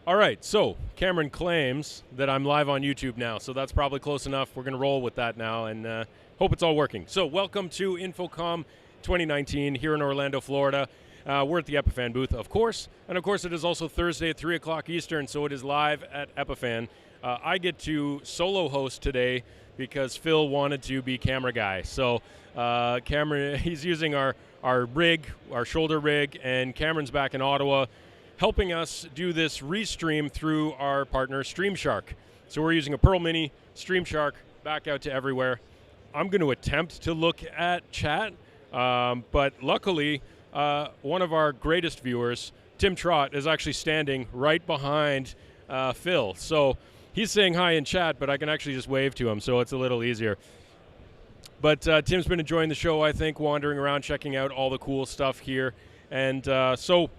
All right, so Cameron claims that I'm live on YouTube now, so that's probably close enough. We're going to roll with that now and hope it's all working. So welcome to InfoComm 2019 here in Orlando, Florida. We're at the Epiphan booth, of course, and of course it is also Thursday at 3 o'clock Eastern, so it is live at Epiphan. I get to solo host today because Phil wanted to be camera guy. So Cameron, he's using our rig, our shoulder rig, and Cameron's back in Ottawa, helping us do this restream through our partner StreamShark. So we're using a Pearl Mini, StreamShark, back out to everywhere. I'm going to attempt to look at chat, but luckily, one of our greatest viewers, Tim Trott, is actually standing right behind Phil. So he's saying hi in chat, but I can actually just wave to him, so it's a little easier. But Tim's been enjoying the show, I think, wandering around, checking out all the cool stuff here. And so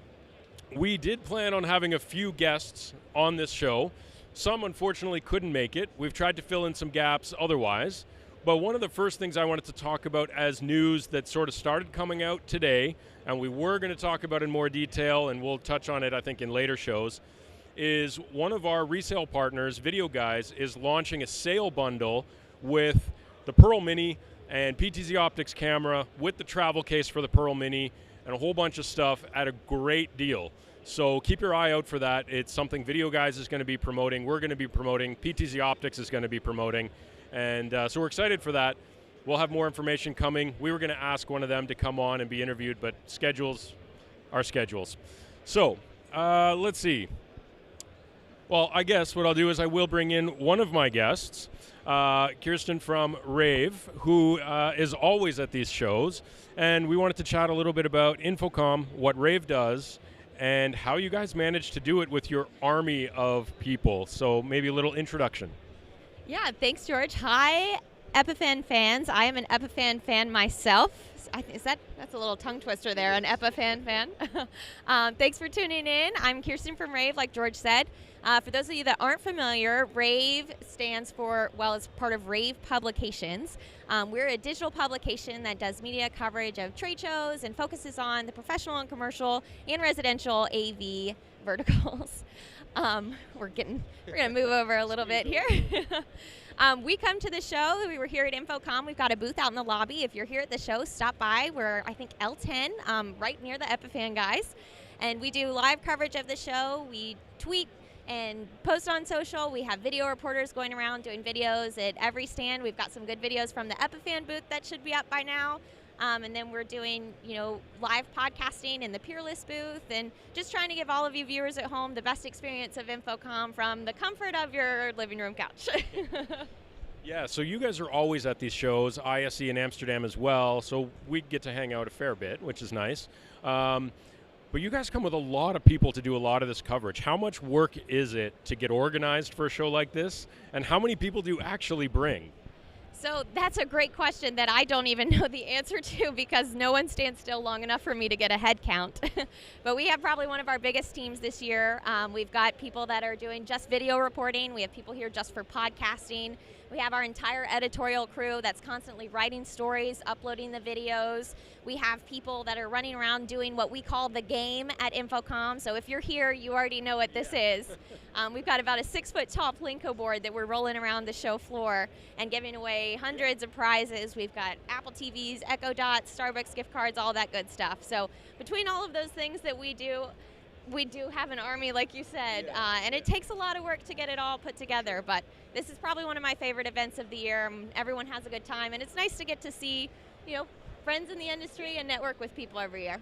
we did plan on having a few guests on this show. Some, unfortunately, couldn't make it. We've tried to fill in some gaps otherwise. But one of the first things I wanted to talk about as news that sort of started coming out today, and we were going to talk about in more detail, and we'll touch on it, I think, in later shows, is one of our resale partners, Video Guys, is launching a sale bundle with the Pearl Mini and PTZ Optics camera with the travel case for the Pearl Mini and a whole bunch of stuff at a great deal. So keep your eye out for that. It's something Video Guys is going to be promoting, we're going to be promoting, PTZ Optics is going to be promoting, and so we're excited for that. We'll have more information coming. We were going to ask one of them to come on and be interviewed, but schedules are schedules. So let's see. Well, I guess what I'll do is I will bring in one of my guests, Kierstan from rAVe, who is always at these shows, and we wanted to chat a little bit about InfoComm, what rAVe does, and how you guys manage to do it with your army of people. So maybe a little introduction. Yeah, thanks, George. Hi, Epiphan fans. I am an Epiphan fan myself. That's a little tongue twister there, an Epiphan fan. Thanks for tuning in. I'm Kierstan from rAVe, like George said. For those of you that aren't familiar, rAVe stands for, well, it's part of rAVe Publications. We're a digital publication that does media coverage of trade shows and focuses on the professional and commercial and residential AV verticals. We're going to move over a little bit here. We come to the show. We were here at InfoComm. We've got a booth out in the lobby. If you're here at the show, stop by. We're, I think, L10, right near the Epiphan guys. And we do live coverage of the show. We tweet and post on social. We have video reporters going around doing videos at every stand. We've got some good videos from the Epiphan booth that should be up by now. And then we're doing, live podcasting in the Peerless booth and just trying to give all of you viewers at home the best experience of InfoComm from the comfort of your living room couch. Yeah, so you guys are always at these shows, ISE in Amsterdam as well, so we get to hang out a fair bit, which is nice. But you guys come with a lot of people to do a lot of this coverage. How much work is it to get organized for a show like this, and how many people do you actually bring? So that's a great question that I don't even know the answer to because no one stands still long enough for me to get a head count. But we have probably one of our biggest teams this year. We've got people that are doing just video reporting. We have people here just for podcasting. We have our entire editorial crew that's constantly writing stories, uploading the videos. We have people that are running around doing what we call the game at InfoComm. So if you're here, you already know what this is. We've got about a 6-foot-tall Plinko board that we're rolling around the show floor and giving away hundreds of prizes. We've got Apple TVs, Echo Dots, Starbucks gift cards, all that good stuff. So between all of those things that we do have an army, like you said, and it takes a lot of work to get it all put together, but this is probably one of my favorite events of the year. Everyone has a good time, and it's nice to get to see, friends in the industry and network with people every year.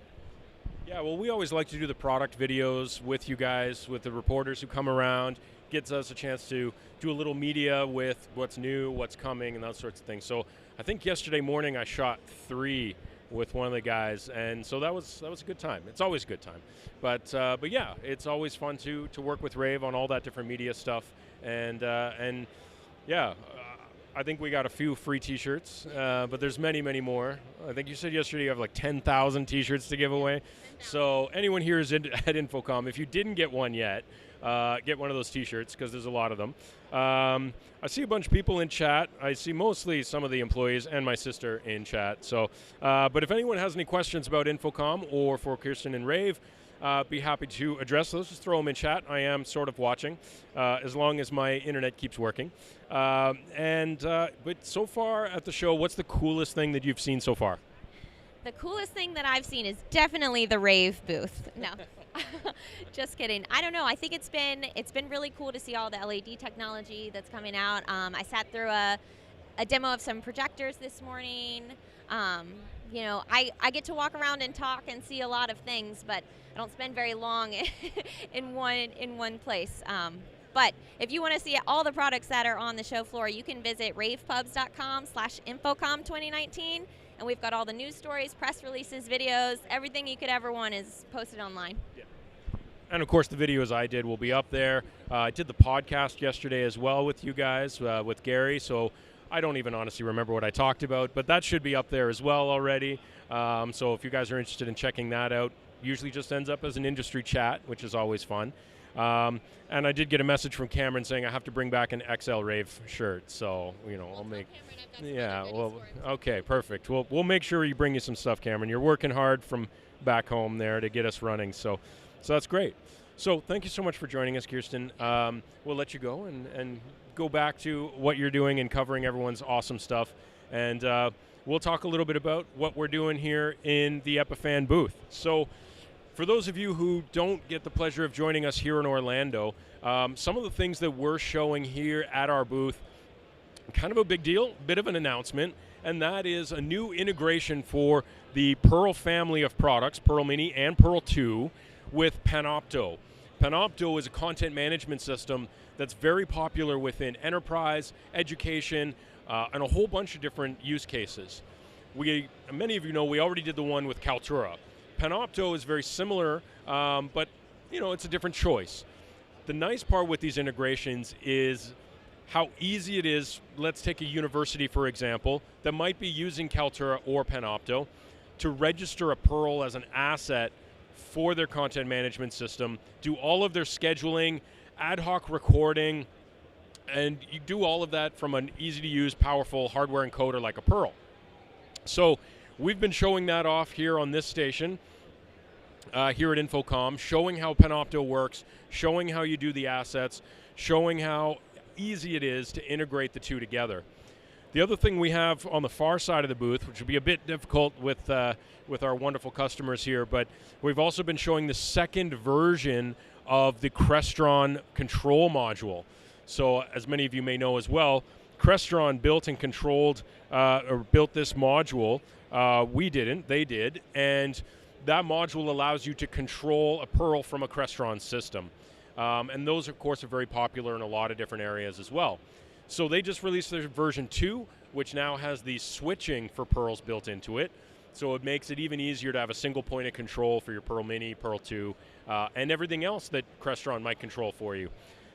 Yeah, well, we always like to do the product videos with you guys, with the reporters who come around. Gets us a chance to do a little media with what's new, what's coming, and those sorts of things. So I think yesterday morning I shot 3 with one of the guys, and so that was a good time. It's always a good time, but yeah, it's always fun to work with rAVe on all that different media stuff, and yeah, I think we got a few free T-shirts, but there's many more. I think you said yesterday you have like 10,000 T-shirts to give away. So anyone here is at InfoComm. If you didn't get one yet, get one of those T-shirts because there's a lot of them. I see a bunch of people in chat. I see mostly some of the employees and my sister in chat. So, but if anyone has any questions about InfoComm or for Kierstan and rAVe, be happy to address those. Just throw them in chat. I am sort of watching, as long as my internet keeps working. But so far at the show, what's the coolest thing that you've seen so far? The coolest thing that I've seen is definitely the rAVe booth. No, just kidding. I don't know. I think it's been really cool to see all the LED technology that's coming out. I sat through a demo of some projectors this morning. You know, I get to walk around and talk and see a lot of things, but I don't spend very long in one place. But if you want to see all the products that are on the show floor, you can visit ravepubs.com/InfoComm2019. And we've got all the news stories, press releases, videos, everything you could ever want is posted online. Yeah. And of course, the videos I did will be up there. I did the podcast yesterday as well with you guys, with Gary. So I don't even honestly remember what I talked about, but that should be up there as well already. So if you guys are interested in checking that out, usually just ends up as an industry chat, which is always fun. And I did get a message from Cameron saying I have to bring back an XL rAVe shirt. So, you know, I'll make... Yeah, well, okay, perfect. We'll make sure we bring you some stuff, Cameron. You're working hard from back home there to get us running, so that's great. So thank you so much for joining us, Kierstan. We'll let you go and go back to what you're doing and covering everyone's awesome stuff. And we'll talk a little bit about what we're doing here in the Epiphan booth. So for those of you who don't get the pleasure of joining us here in Orlando, some of the things that we're showing here at our booth, kind of a big deal, bit of an announcement, and that is a new integration for the Pearl family of products, Pearl Mini and Pearl 2, with Panopto. Panopto is a content management system that's very popular within enterprise, education, and a whole bunch of different use cases. Many of you know we already did the one with Kaltura. Panopto is very similar, but you know, it's a different choice. The nice part with these integrations is how easy it is. Let's take a university, for example, that might be using Kaltura or Panopto to register a Pearl as an asset for their content management system, do all of their scheduling, ad hoc recording, and you do all of that from an easy-to-use, powerful hardware encoder like a Pearl. So we've been showing that off here on this station, here at InfoComm, showing how Panopto works, showing how you do the assets, showing how easy it is to integrate the two together. The other thing we have on the far side of the booth, which will be a bit difficult with our wonderful customers here, but we've also been showing the second version of the Crestron Control Module. So as many of you may know as well, Crestron built and controlled, or built this module. We didn't, they did, and that module allows you to control a Pearl from a Crestron system. And those, of course, are very popular in a lot of different areas as well. So they just released their version 2, which now has the switching for Pearls built into it. So it makes it even easier to have a single point of control for your Pearl Mini, Pearl 2, and everything else that Crestron might control for you.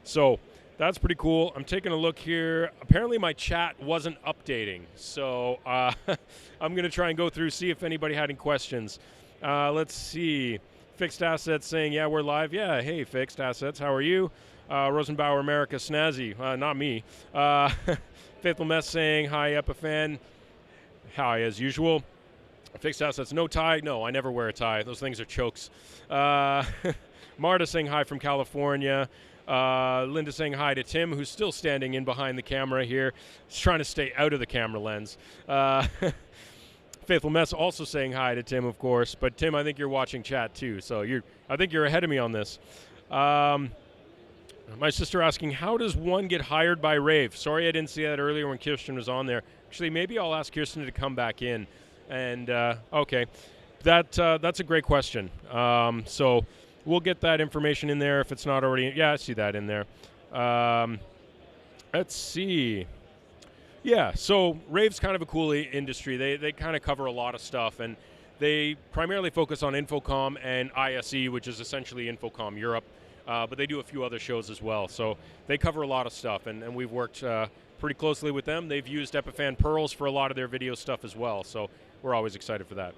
So that's pretty cool. I'm taking a look here. Apparently my chat wasn't updating. So I'm going to try and go through, see if anybody had any questions. Let's see. Fixed Assets saying, yeah, we're live. Yeah, hey, Fixed Assets, how are you? Rosenbauer America, snazzy, not me. Faithful Mess saying, hi, Epiphan. Hi, as usual. Fixed Assets, no tie. No, I never wear a tie. Those things are chokes. Marta saying hi from California. Linda saying hi to Tim, who's still standing in behind the camera here. He's trying to stay out of the camera lens. Faithful Mess also saying hi to Tim, of course. But Tim, I think you're watching chat too, so I think you're ahead of me on this. My sister asking, how does one get hired by rAVe? Sorry I didn't see that earlier when Kierstan was on there. Actually, maybe I'll ask Kierstan to come back in. And okay, that's a great question. So we'll get that information in there if it's not already. Yeah, I see that in there. Let's see. Yeah, so rAVe's kind of a cool industry. They kind of cover a lot of stuff, and they primarily focus on InfoComm and ISE, which is essentially InfoComm Europe, but they do a few other shows as well. So they cover a lot of stuff, and we've worked pretty closely with them. They've used Epiphan Pearls for a lot of their video stuff as well, so we're always excited for that.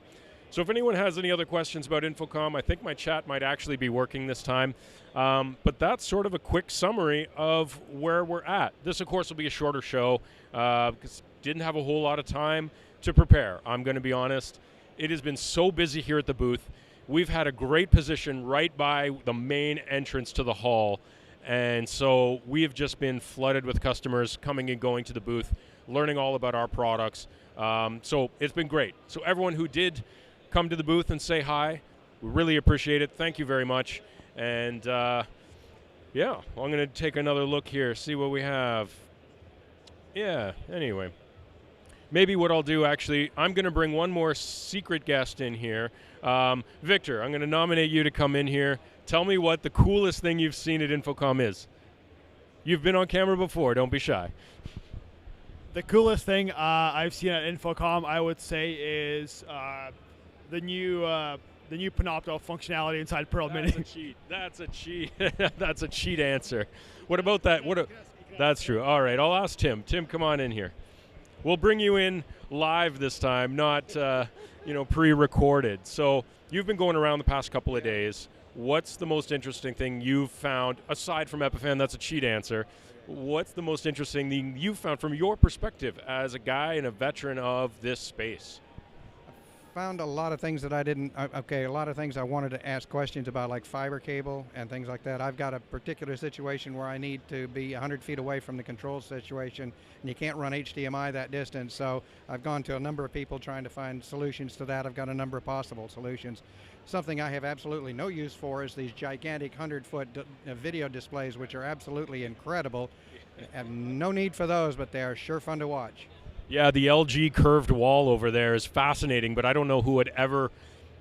So if anyone has any other questions about InfoComm, I think my chat might actually be working this time. But that's sort of a quick summary of where we're at. This, of course, will be a shorter show because didn't have a whole lot of time to prepare. I'm going to be honest. It has been so busy here at the booth. we've had a great position right by the main entrance to the hall. And so we have just been flooded with customers coming and going to the booth, learning all about our products. So it's been great. So everyone who did come to the booth and say hi, we really appreciate it. Thank you very much. And yeah, I'm going to take another look here, see what we have. Yeah, anyway. Maybe what I'll do, actually, I'm going to bring one more secret guest in here. Victor, I'm going to nominate you to come in here. Tell me what the coolest thing you've seen at InfoComm is. You've been on camera before, don't be shy. The coolest thing I've seen at InfoComm, I would say, is the new Panopto functionality inside Pearl Mini. That's a cheat. That's a cheat. That's a cheat answer. What about that? That's true. All right, I'll ask Tim. Tim, come on in here. We'll bring you in live this time, not pre-recorded. So you've been going around the past couple of days. What's the most interesting thing you've found, aside from Epiphan? That's a cheat answer. What's the most interesting thing you've found from your perspective as a guy and a veteran of this space? Found a lot of things that I didn't, a lot of things I wanted to ask questions about, like fiber cable and things like that. I've got a particular situation where I need to be 100 feet away from the control situation, and you can't run HDMI that distance, so I've gone to a number of people trying to find solutions to that. I've got a number of possible solutions. Something I have absolutely no use for is these gigantic 100-foot video displays, which are absolutely incredible. I have no need for those, but they are sure fun to watch. Yeah, the LG curved wall over there is fascinating, but I don't know who would ever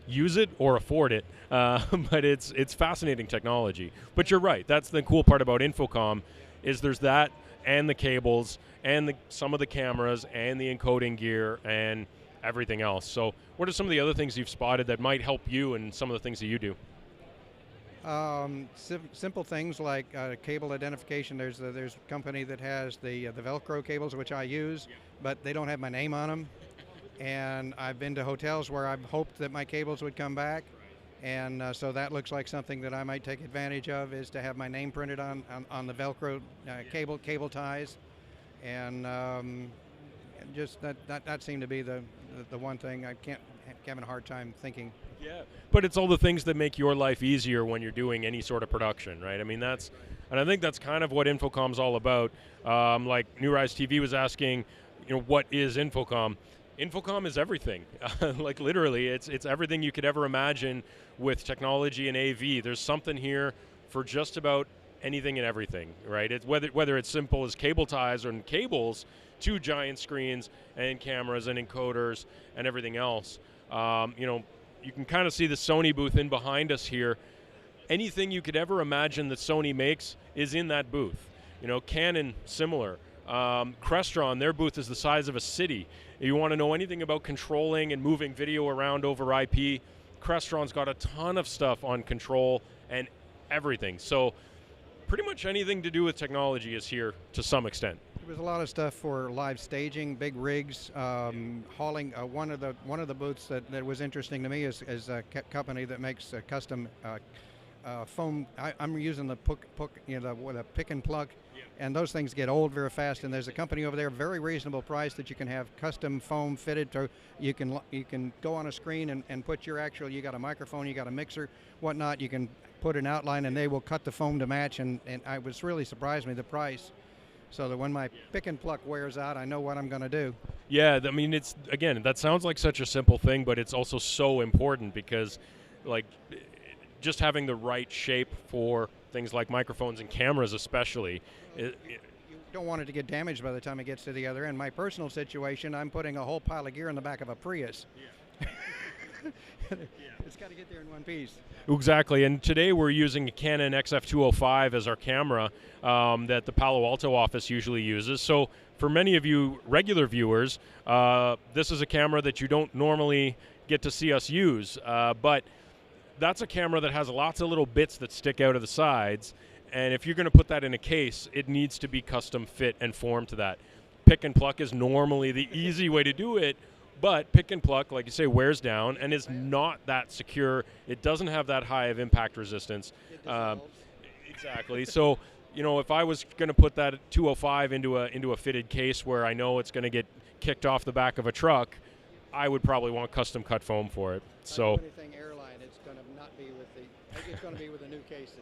use it or afford it. But it's fascinating technology. But you're right. That's the cool part about InfoComm, is there's that and the cables and some of the cameras and the encoding gear and everything else. So what are some of the other things you've spotted that might help you and some of the things that you do? Simple things like cable identification. There's a company that has the Velcro cables, which I use, but they don't have my name on them. And I've been to hotels where I've hoped that my cables would come back, and so that looks like something that I might take advantage of, is to have my name printed on the Velcro cable ties, and just that seemed to be the one thing. I'm having a hard time thinking. Yeah, but it's all the things that make your life easier when you're doing any sort of production, right? I mean, and I think that's kind of what InfoComm's all about. Like New Rise TV was asking, what is InfoComm? InfoComm is everything. Like literally, it's everything you could ever imagine with technology and AV. There's something here for just about anything and everything, right? It's whether it's simple as cable ties or cables to giant screens and cameras and encoders and everything else. You can kind of see the Sony booth in behind us here. Anything you could ever imagine that Sony makes is in that booth. Canon, similar. Crestron, their booth is the size of a city. If you want to know anything about controlling and moving video around over IP, Crestron's got a ton of stuff on control and everything. So pretty much anything to do with technology is here to some extent. There was a lot of stuff for live staging, big rigs, hauling. One of the booths that was interesting to me is a company that makes custom foam. I'm using the the pick and plug, and those things get old very fast. And there's a company over there, very reasonable price, that you can have custom foam fitted to. You can go on a screen and put your actual. You got a microphone, you got a mixer, whatnot. You can put an outline, and they will cut the foam to match. And I was really surprised me the price. So that when my pick and pluck wears out, I know what I'm going to do. Yeah, I mean, that sounds like such a simple thing, but it's also so important because, like, just having the right shape for things like microphones and cameras especially. You don't want it to get damaged by the time it gets to the other end. My personal situation, I'm putting a whole pile of gear in the back of a Prius. Yeah. It's got to get there in one piece. Exactly, and today we're using a Canon XF205 as our camera that the Palo Alto office usually uses. So for many of you regular viewers, this is a camera that you don't normally get to see us use, but that's a camera that has lots of little bits that stick out of the sides, and if you're going to put that in a case, it needs to be custom fit and formed to that. Pick and pluck is normally the easy way to do it, but pick and pluck, like you say, wears down and is not that secure. It doesn't have that high of impact resistance. Exactly. So, if I was going to put that 205 into a fitted case where I know it's going to get kicked off the back of a truck, I would probably want custom cut foam for it. So. Anything airline, it's going to It's going to be with the new cases.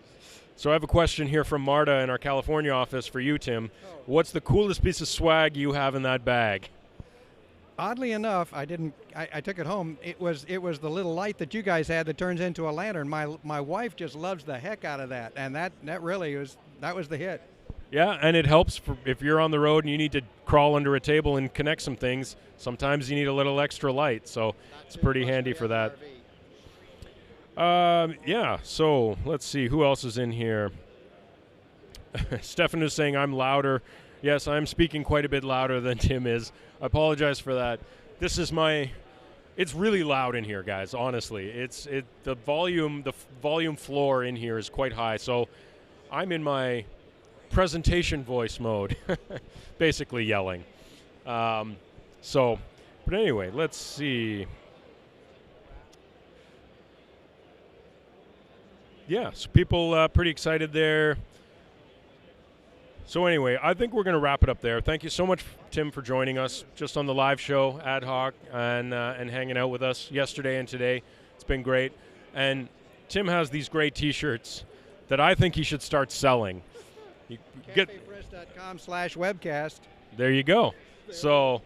So I have a question here from Marta in our California office for you, Tim. Oh. What's the coolest piece of swag you have in that bag? Oddly enough, I took it home. It was the little light that you guys had that turns into a lantern. My wife just loves the heck out of that, and that really was the hit. Yeah, and it helps if you're on the road and you need to crawl under a table and connect some things. Sometimes you need a little extra light, so it's pretty handy for that. Yeah, so let's see. Who else is in here? Stefan is saying I'm louder. Yes, I'm speaking quite a bit louder than Tim is. I apologize for that. This is it's really loud in here, guys, honestly. The volume floor in here is quite high, so I'm in my presentation voice mode, basically yelling. But anyway, let's see. Yeah, so people pretty excited there. So anyway, I think we're going to wrap it up there. Thank you so much, Tim, for joining us just on the live show, ad hoc, and hanging out with us yesterday and today. It's been great. And Tim has these great T-shirts that I think he should start selling. CafePress.com/webcast. There you go. So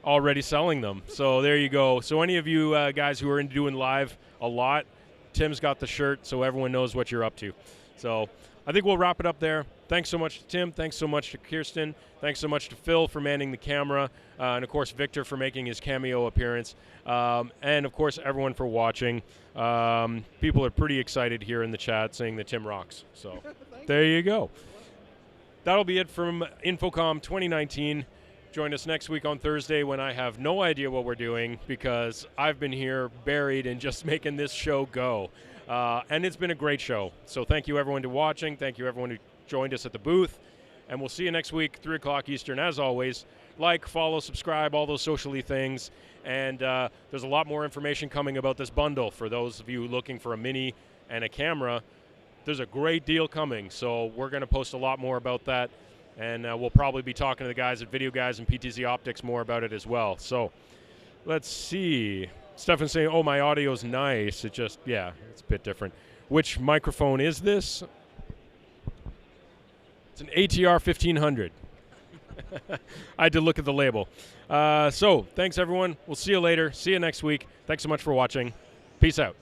already selling them. So there you go. So any of you guys who are into doing live a lot, Tim's got the shirt so everyone knows what you're up to. So I think we'll wrap it up there. Thanks so much to Tim. Thanks so much to Kierstan. Thanks so much to Phil for manning the camera. And, of course, Victor for making his cameo appearance. And, of course, everyone for watching. People are pretty excited here in the chat saying that Tim rocks. So there you go. That'll be it from InfoComm 2019. Join us next week on Thursday when I have no idea what we're doing because I've been here buried in just making this show go. And it's been a great show. So thank you, everyone, to watching. Thank you, everyone who joined us at the booth. And we'll see you next week, 3 o'clock Eastern, as always. Like, follow, subscribe, all those socially things. And there's a lot more information coming about this bundle for those of you looking for a mini and a camera. There's a great deal coming, so we're going to post a lot more about that. And we'll probably be talking to the guys at Video Guys and PTZ Optics more about it as well. So let's see. Stefan's saying, oh, my audio's nice. It just, yeah, it's a bit different. Which microphone is this? It's an ATR 1500. I had to look at the label. So thanks, everyone. We'll see you later. See you next week. Thanks so much for watching. Peace out.